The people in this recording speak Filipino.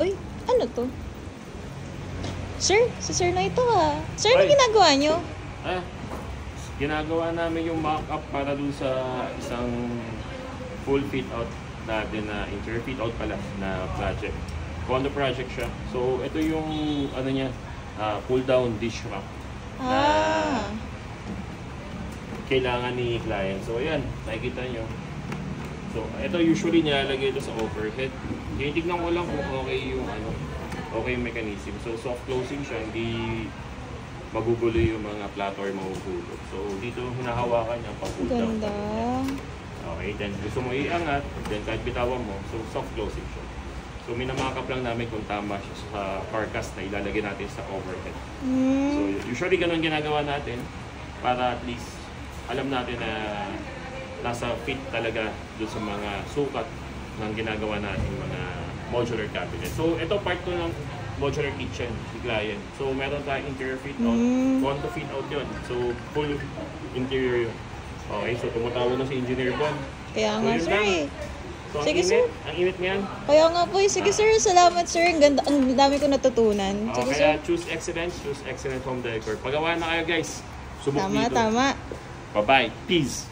Uy, ano to? Sir, si sir na ito ah. Sir, ano ginagawa nyo? Ginagawa namin yung mock-up para dun sa isang full fit-out natin na interior fit-out pala na project. Condo project siya. So, ito yung ano niya, pull-down dish rack na kailangan ni client. So, ayan, nakikita nyo. So, ito usually nilalagay ito sa overhead. Tinitignan ko lang kung okay yung okay yung mechanism. So, soft closing siya, hindi magugulo yung mga plato or magugulo. So, dito hinahawakan niya pang pull down. Ganda. Okay, then gusto mo iangat, then kahit bitawan mo, so soft closing siya. So, minamakap lang namin kung tama siya sa carcass na ilalagay natin sa overhead. So, usually ganun ginagawa natin para at least alam natin na nasa fit talaga doon sa mga sukat ng ginagawa natin mga modular cabinet. So, ito part ko ng modular kitchen, si client. So, meron tayong interior fit-out, condo fit-out yun. So, full interior yun. Okay, so tumatawag na si Engineer Bon. Kaya nga, sir eh. So, Sige, sir. Ang init niyan. Kaya nga po eh. Sige, sir. Salamat, sir. Ang ganda, ang dami ko natutunan. Sige, Kaya sir. choose excellent home decor. Pagawa na kayo, guys. Subok dito. Tama. Bye-bye. Peace.